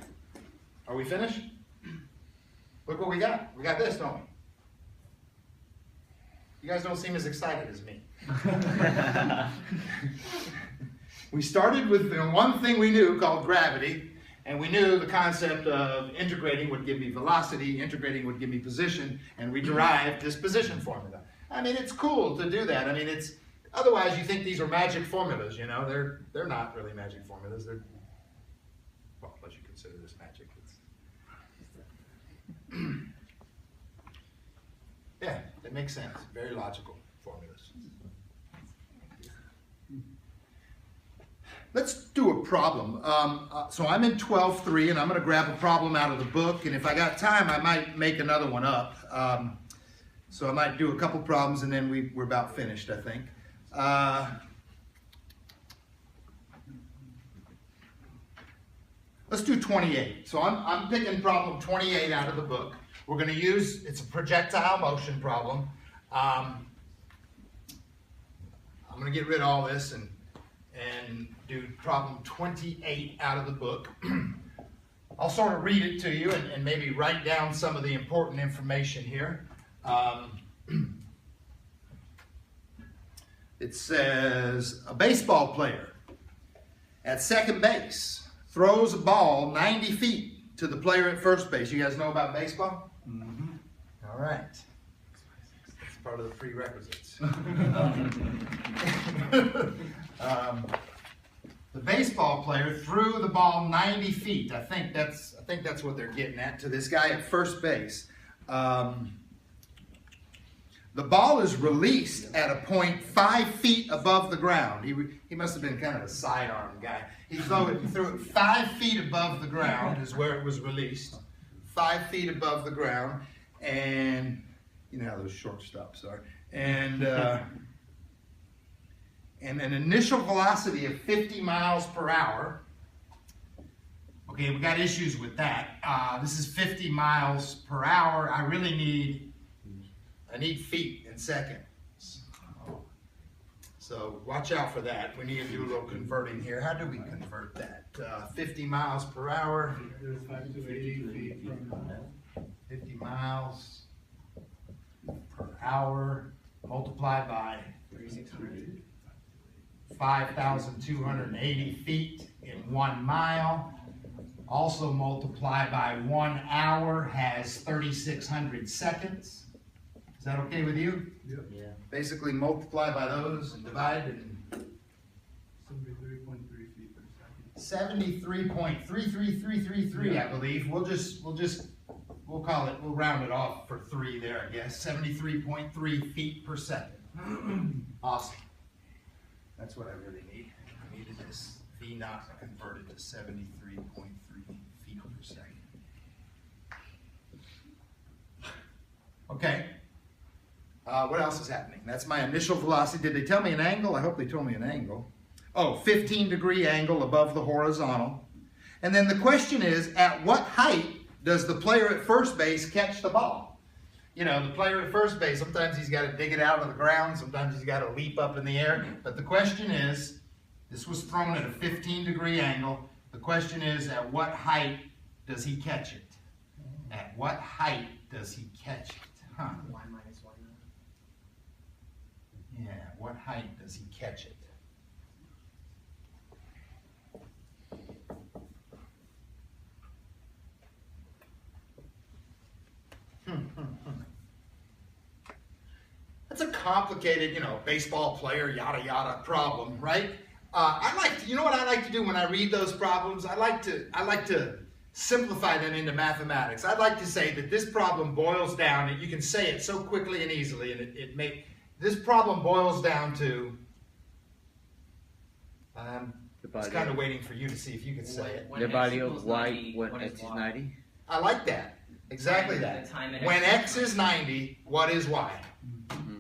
Are we finished? Look what we got. We got this, don't we? You guys don't seem as excited as me. We started with the one thing we knew called gravity, and we knew the concept of integrating would give me velocity, integrating would give me position, and we derived this position formula. I mean, it's cool to do that. I mean, it's otherwise you think these are magic formulas, you know. They're not really magic formulas. They're, well, unless you consider this magic. Yeah, it makes sense. Very logical formulas. Let's do a problem. So I'm in 12.3, and I'm going to grab a problem out of the book, and if I got time, I might make another one up. So I might do a couple problems, and then we're about finished, I think. Let's do 28. So I'm picking problem 28 out of the book. We're going to use, it's a projectile motion problem. I'm going to get rid of all this and do problem 28 out of the book. I'll sort of read it to you and maybe write down some of the important information here. It says, a baseball player at second base throws a ball 90 feet to the player at first base. You guys know about baseball? Mm-hmm. All right. That's part of the prerequisites. The baseball player threw the ball 90 feet. I think that's what they're getting at, to this guy at first base. The ball is released at a point 5 feet above the ground. He must have been kind of a sidearm guy. He threw it 5 feet above the ground is where it was released. 5 feet above the ground, and you know how those shortstops are. And an initial velocity of 50 miles per hour. Okay, we got issues with that. This is 50 miles per hour. I need feet in seconds. So watch out for that. We need to do a little converting here. How do we convert that? 50 miles per hour. 35 to 80 feet from 50 miles per hour multiplied by 3,600. 5,280 feet in 1 mile. Also multiply by 1 hour has 3,600 seconds. Is that okay with you? Yep. Yeah. Basically multiply by those and divide, and 73.3 feet per second. 73.33333, I believe. We'll call it, we'll round it off for 3 there, I guess. 73.3 feet per second. Awesome. That's what I really need. I needed this V naught converted to 73.3 feet per second. Okay. What else is happening? That's my initial velocity. Did they tell me an angle? I hope they told me an angle. Oh, 15-degree angle above the horizontal. And then the question is, at what height does the player at first base catch the ball? You know, the player at first base, sometimes he's got to dig it out of the ground, sometimes he's got to leap up in the air. But the question is, this was thrown at a 15-degree angle. The question is, at what height does he catch it? At what height does he catch it? Huh. Y minus Y naught. Yeah, what height does he catch it? That's a complicated, baseball player, yada yada problem, right? You know what I like to do when I read those problems? I like to simplify them into mathematics. I'd like to say that this problem boils down, and you can say it so quickly and easily, and this problem boils down to, it's kind of waiting for you to see if you can say it. The value of y when x is 90. I like that. Exactly that. When x is 90, what is y?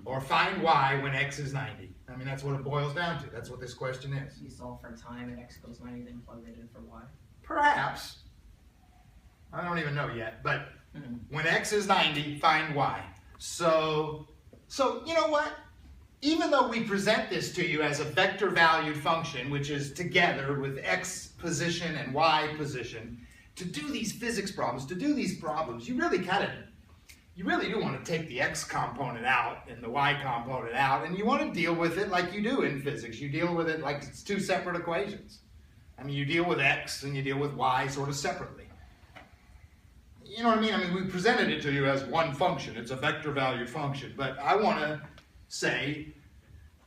Or find y when x is 90. I mean, that's what it boils down to. That's what this question is. You solve for time and x goes 90, then plug it in for y. Perhaps. I don't even know yet. But when x is 90, find y. So you know what? Even though we present this to you as a vector valued function, which is together with x position and y position, to do these physics problems, you really do want to take the x component out and the y component out, and you want to deal with it like you do in physics. You deal with it like it's two separate equations. I mean, you deal with x and you deal with y sort of separately. You know what I mean? I mean, we presented it to you as one function. It's a vector valued function. But I want to say,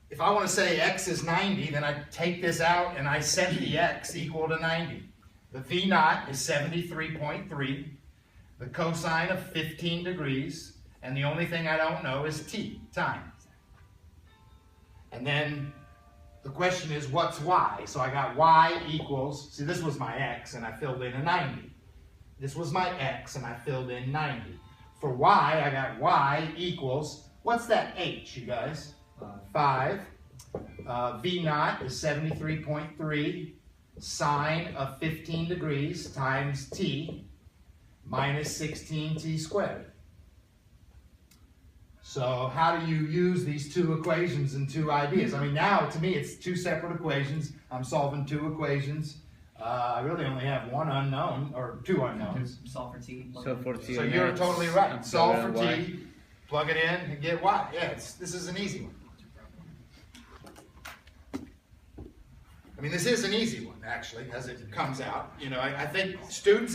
if I want to say x is 90, then I take this out and I set the x equal to 90. The V naught is 73.3. The cosine of 15 degrees. And the only thing I don't know is t, time. And then the question is, what's y? So I got y equals, see, this was my x and I filled in a 90. This was my x and I filled in 90. For y, I got y equals, what's that h, you guys? 5. V naught is 73.3. Sine of 15 degrees times t minus 16t squared. So how do you use these two equations and two ideas? I mean, now to me it's two separate equations. I'm solving two equations. I really only have one unknown, or two unknowns. Solve for t. So for t. So you're totally right. Solve for t, plug it in, and get y. Yeah, this is an easy one. I mean, this is an easy one, actually, as it comes out. You know, I think students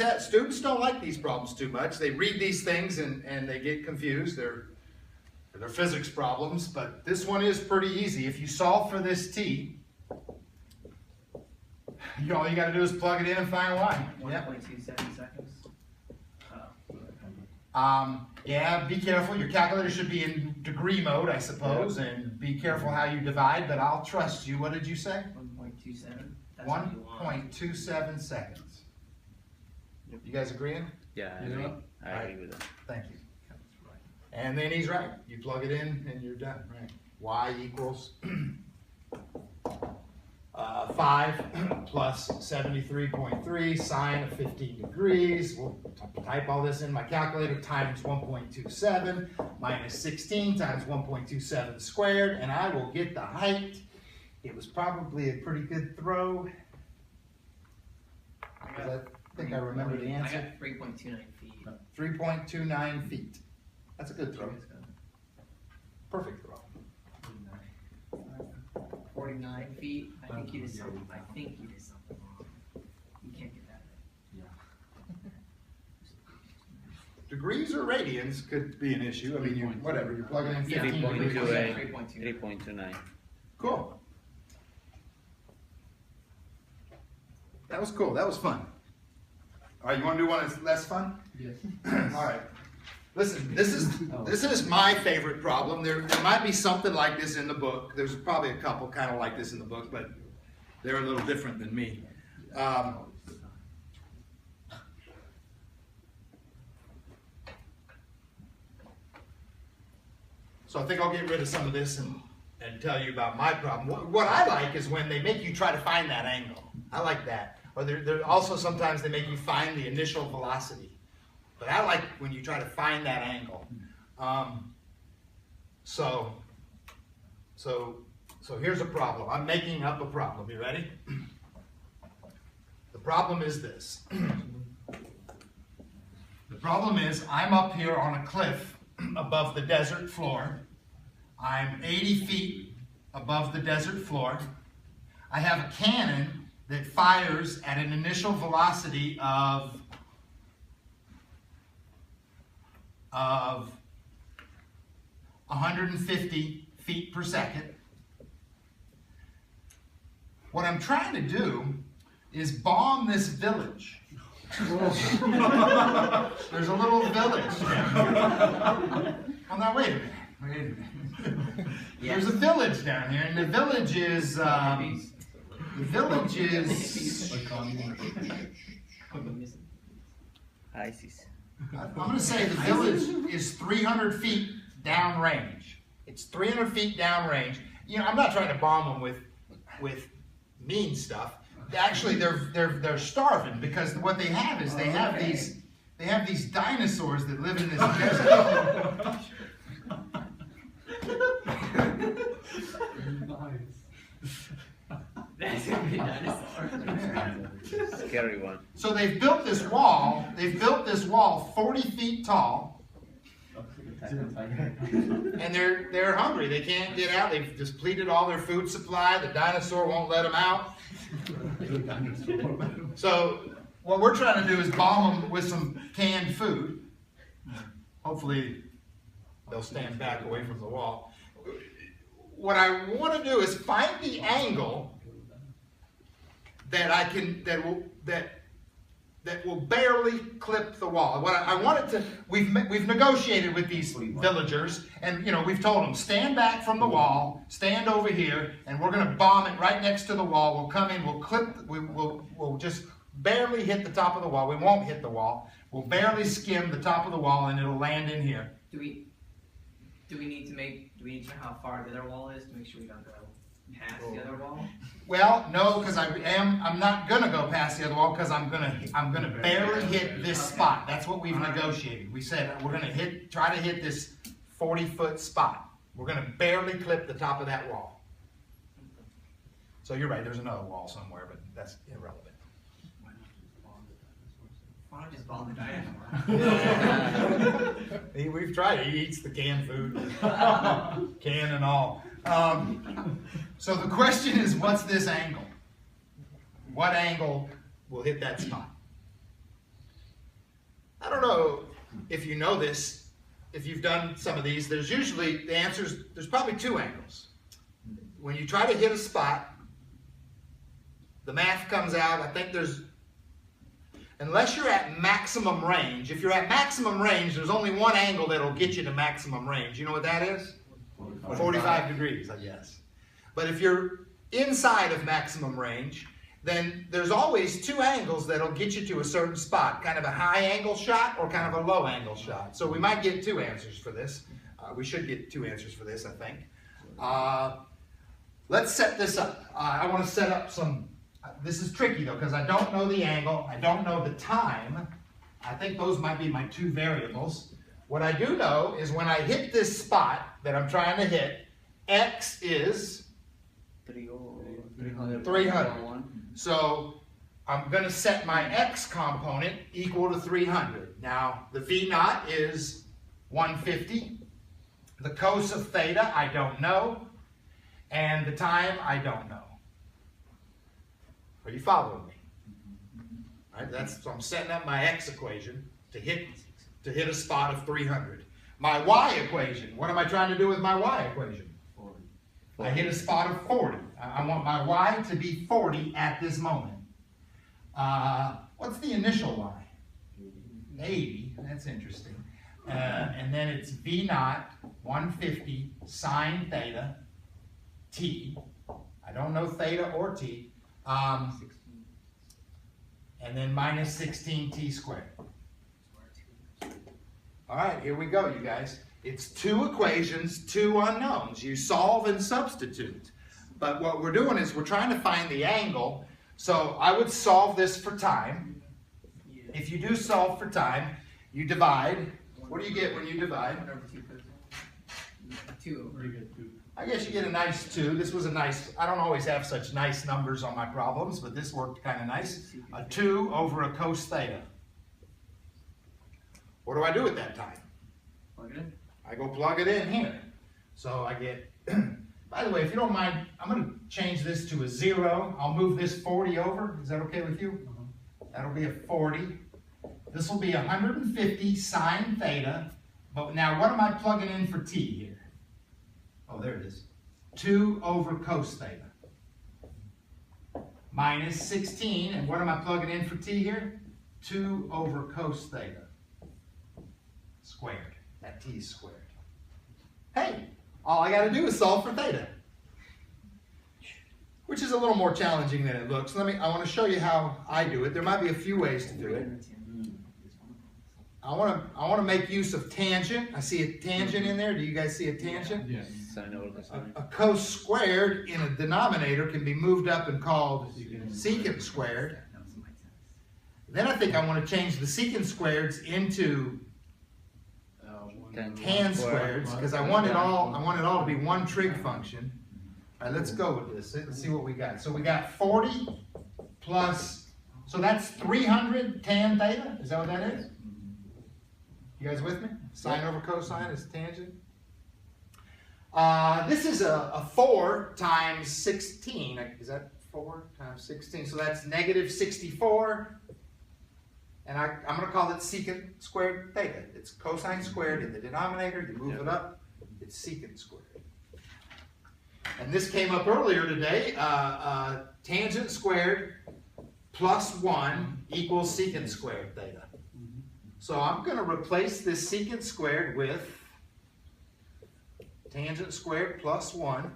don't like these problems too much. They read these things and they get confused. They're physics problems, but this one is pretty easy. If you solve for this t, all you got to do is plug it in and find y. 1.27 seconds. Yeah, be careful. Your calculator should be in degree mode, I suppose, and be careful how you divide, but I'll trust you. What did you say? 1.27. That's what you want. 1.27 seconds. You guys agreeing? Yeah, I agree with that. Thank you. And then he's right. You plug it in and you're done. Right. Y equals 5 plus 73.3 sine of 15 degrees. We'll type all this in my calculator, times 1.27 minus 16 times 1.27 squared, and I will get the height. It was probably a pretty good throw. I think I remember the answer. I got 3.29 feet. 3.29 feet. That's a good throw. Perfect throw. 49 feet. I think you did something. Wrong. You can't get that. Degrees or radians could be an issue. I mean, whatever. You're plugging in 15 degrees. 3.29. Cool. That was cool. That was fun. All right, you want to do one that's less fun? Yes. All right. Listen, this is my favorite problem. There might be something like this in the book. There's probably a couple kind of like this in the book, but they're a little different than me. So I think I'll get rid of some of this and tell you about my problem. What I like is when they make you try to find that angle. I like that. Or there also sometimes they make you find the initial velocity. But I like when you try to find that angle. So here's a problem. I'm making up a problem. You ready? The problem is this. The problem is I'm up here on a cliff above the desert floor. I'm 80 feet above the desert floor. I have a cannon that fires at an initial velocity of 150 feet per second. What I'm trying to do is bomb this village. There's a little village down here. Oh, now wait a minute. There's a village down here, and the village is ISIS. I'm going to say the village is 300 feet downrange. It's 300 feet downrange. You know, I'm not trying to bomb them with mean stuff. Actually, they're starving because what they have is they have these dinosaurs that live in this desert. That's gonna be a dinosaur. Scary one. So they've built this wall. They've built this wall 40 feet tall, and they're hungry. They can't get out. They've depleted all their food supply. The dinosaur won't let them out. So what we're trying to do is bomb them with some canned food. Hopefully they'll stand back away from the wall. What I want to do is find the angle that will barely clip the wall. What I wanted to, we've negotiated with these villagers, and you know we've told them stand back from the wall, stand over here, and we're going to bomb it right next to the wall. We'll come in, we'll clip, we'll just barely hit the top of the wall. We won't hit the wall. We'll barely skim the top of the wall, and it'll land in here. Do we need to know how far the other wall is to make sure we don't go past the other wall? Well, no, because I'm not gonna go past the other wall because I'm gonna barely hit this spot. That's what we've negotiated. We said we're gonna try to hit this 40-foot spot. We're gonna barely clip the top of that wall. So you're right. There's another wall somewhere, but that's irrelevant. Why not just bomb the dinosaur? We've tried it. He eats the canned food, can and all. So the question is, what's this angle? What angle will hit that spot? I don't know if you know this, if you've done some of these, there's usually, the answers, there's probably two angles. When you try to hit a spot, the math comes out, I think there's, unless you're at maximum range, if you're at maximum range, there's only one angle that'll get you to maximum range. You know what that is? 45 degrees, I guess. But if you're inside of maximum range, then there's always two angles that'll get you to a certain spot, kind of a high angle shot or kind of a low angle shot. So we might get two answers for this. We should get two answers for this, I think. Let's set this up. I want to set up some, this is tricky though, because I don't know the angle, I don't know the time. I think those might be my two variables. What I do know is when I hit this spot that I'm trying to hit, x is 300. So I'm going to set my x component equal to 300. Now the v naught is 150. The cos of theta I don't know. And the time I don't know. Are you following me? All right, so I'm setting up my x equation to hit a spot of 300. My y equation, what am I trying to do with my y equation? 40. I hit a spot of 40. I want my y to be 40 at this moment. What's the initial y? 80. That's interesting. And then it's v naught 150 sine theta t. I don't know theta or t. And then minus 16t squared. All right, here we go, you guys. It's two equations, two unknowns. You solve and substitute. But what we're doing is we're trying to find the angle. So I would solve this for time. If you do solve for time, you divide. What do you get when you divide? 2 over. I guess you get a nice 2. This was a nice, I don't always have such nice numbers on my problems, but this worked kind of nice. A 2 over a cos theta. What do I do at that time? Plug it in. I go plug it in here. So I get, by the way, if you don't mind, I'm going to change this to a 0. I'll move this 40 over. Is that okay with you? That'll be a 40. This will be 150 sine theta. But now what am I plugging in for t here? Oh, there it is. 2 over cos theta. Minus 16. And what am I plugging in for t here? 2 over cos theta. Squared. That t is squared. Hey, all I got to do is solve for theta. Which is a little more challenging than it looks. I want to show you how I do it. There might be a few ways to do it. I want to make use of tangent. I see a tangent in there. Do you guys see a tangent? Yes. A cos squared in a denominator can be moved up and called secant squared. Then I think I want to change the secant squareds into tan squareds because I want it all to be one trig function. All right, let's go with this. Let's see what we got. So we got 40 plus, so that's 300 tan theta. Is that what that is? You guys with me? Sine over cosine is tangent. This is a 4 times 16. Is that 4 times 16? So that's negative 64. And I'm going to call it secant squared theta. It's cosine squared in the denominator. You move it up, it's secant squared. And this came up earlier today. Tangent squared plus 1 equals secant squared theta. So I'm going to replace this secant squared with tangent squared plus 1.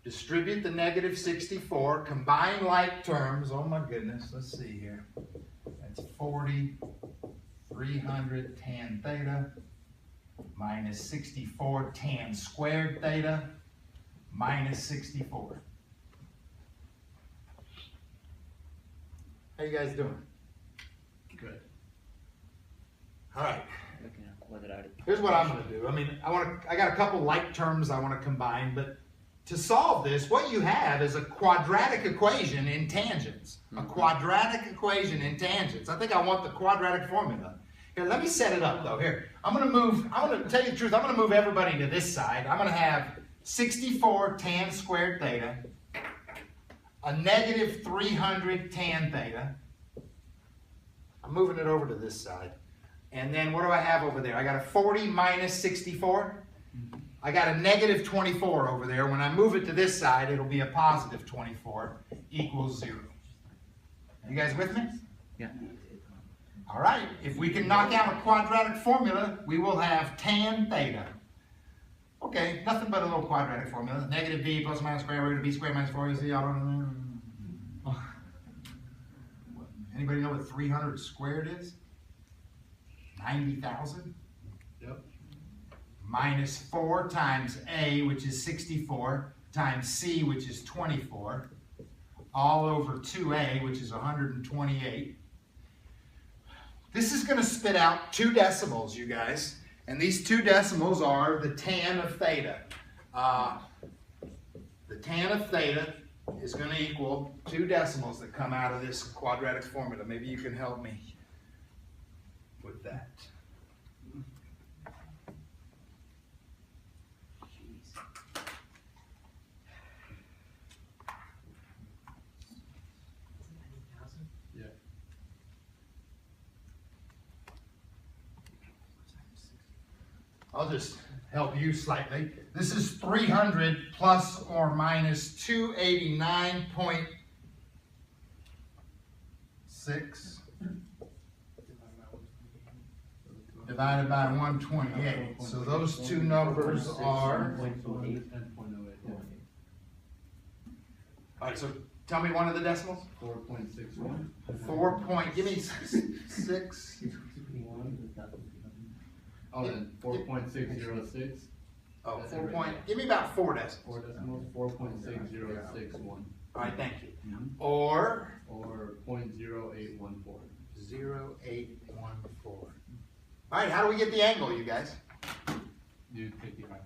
Distribute the negative 64. Combine like terms. Oh my goodness. Let's see here. That's 40, 300 tan theta minus 64 tan squared theta minus 64. How you guys doing? Good. All right. Looking at quadratic. Here's what I'm going to do. I got a couple like terms I want to combine, but to solve this, what you have is a quadratic equation in tangents. A quadratic equation in tangents. I think I want the quadratic formula. Here, let me set it up though. Here, I'm going to tell you the truth, I'm going to move everybody to this side. I'm going to have 64 tan squared theta a negative 300 tan theta. I'm moving it over to this side. And then what do I have over there? I got a 40 minus 64. I got a negative 24 over there. When I move it to this side, it'll be a positive 24 equals 0. You guys with me? Yeah. All right. If we can knock out a quadratic formula, we will have tan theta. Okay, nothing but a little quadratic formula. Negative b plus or minus square root of b squared minus 4ac. Anybody know what 300 squared is? 90,000? Yep. Minus 4 times a, which is 64, times c, which is 24, all over 2a, which is 128. This is going to spit out 2 decimals, you guys. And these 2 decimals are the tan of theta. The tan of theta is going to equal 2 decimals that come out of this quadratic formula. Maybe you can help me with that. Yeah. I'll just help you slightly. This is 300 plus or minus 289.6 divided by 128. So those 2 numbers are... All right, so tell me one of the decimals. 4.61. 4 point, give me 6. Oh, then 4.606. Oh, 4 point, give me about 4 decimals. 4 decimals, 4.6061. All right, thank you. Or 0.0814. 0.814. All right, how do we get the angle, you guys? Do 55.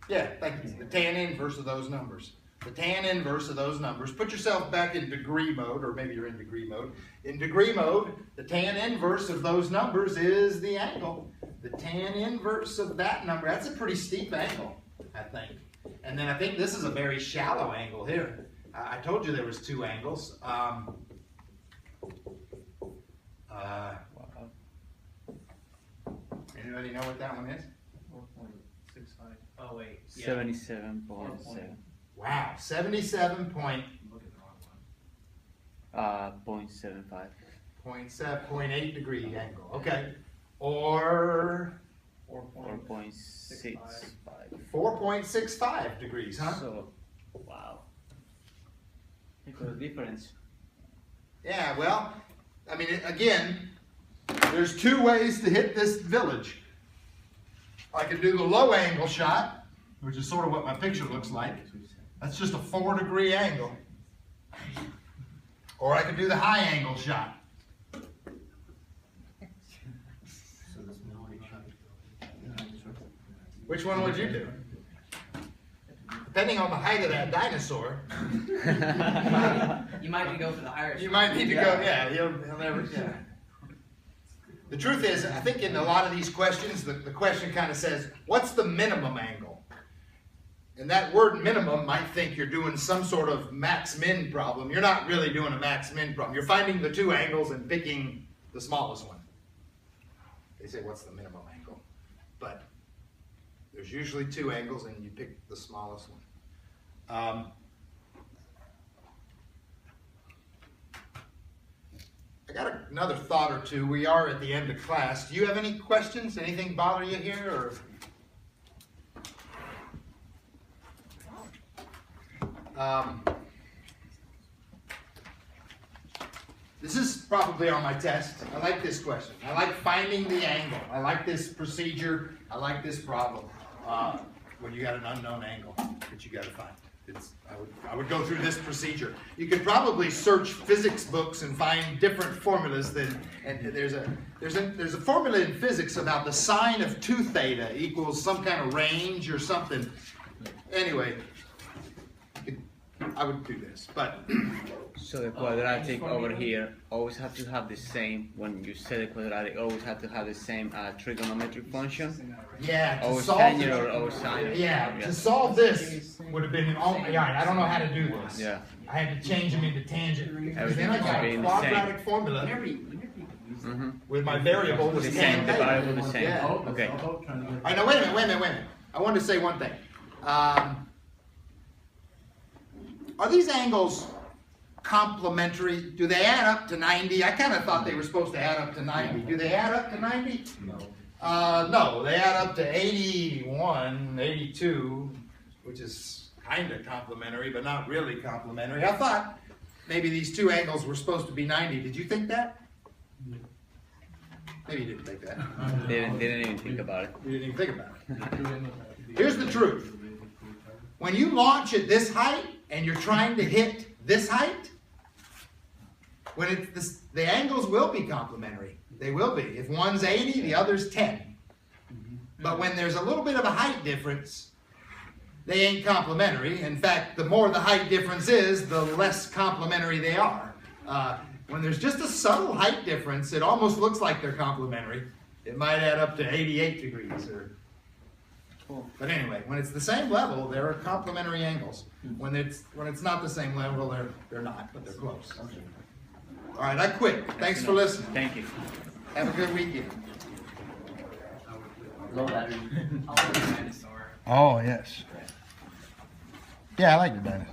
Yeah, thank you. The tan inverse of those numbers. The tan inverse of those numbers. Put yourself back in degree mode, or maybe you're in degree mode. In degree mode, the tan inverse of those numbers is the angle. The tan inverse of that number, that's a pretty steep angle, I think. And then I think this is a very shallow angle here. I told you there was 2 angles. Anybody know what that one is? 4.65. Oh wait. Yeah. 77.7. Wow, 77 point, Look at the wrong one. 0.75. 0.8 degree angle. Okay. Or 4.65. 4.65 degrees, huh? So, wow. Look at the difference. Yeah, well, I mean, again, there's 2 ways to hit this village. I can do the low angle shot, which is sort of what my picture looks like. That's just a 4 degree angle. Or I can do the high angle shot. Which one would you do? Depending on the height of that dinosaur, You might need to go for the higher. you might need to go, yeah, he'll never, yeah. The truth is, I think in a lot of these questions, the question kind of says, what's the minimum angle? And that word minimum might think you're doing some sort of max-min problem. You're not really doing a max-min problem. You're finding the 2 angles and picking the smallest one. They say, what's the minimum angle? But there's usually 2 angles and you pick the smallest one. I got another thought or 2. We are at the end of class. Do you have any questions? Anything bother you here? Or this is probably on my test. I like this question. I like finding the angle. I like this procedure. I like this problem. When you got an unknown angle that you got to find. I would go through this procedure. You could probably search physics books and find different formulas and there's a formula in physics about the sine of 2 theta equals some kind of range or something. Anyway, I would do this, but So the quadratic over here always have to have the same, when you say the quadratic, always have to have the same trigonometric function. yeah, to Always solve tangent or always sine. to solve this, would have been in all, yeah, I don't know how to do this. Yeah. I had to change them into tangent, because then I Everything's got a being the quadratic formula Mm-hmm. with my variable was The tan same, theta. divided with the same. Yeah. Okay. All right, now wait a minute. I wanted to say one thing. Are these angles complementary? Do they add up to 90? I kind of thought they were supposed to add up to 90. Do they add up to 90? No, they add up to 81, 82, which is kind of complementary, but not really complementary. I thought maybe these two angles were supposed to be 90. Did you think that? Maybe you didn't think that. Didn't even think about it. You didn't even think about it. Here's the truth. When you launch at this height and you're trying to hit this height, when it's this, the angles will be complementary. They will be. If one's 80, the other's 10. But when there's a little bit of a height difference, they ain't complementary. In fact, the more the height difference is, the less complementary they are. When there's just a subtle height difference, it almost looks like they're complementary. It might add up to 88 degrees. But anyway, when it's the same level, they're complementary angles. When it's not the same level, they're not, but they're close. All right, I quit. Thanks for listening. Thank you. Have a good weekend. Dinosaur. Oh, yes. Yeah, I like the dinosaur.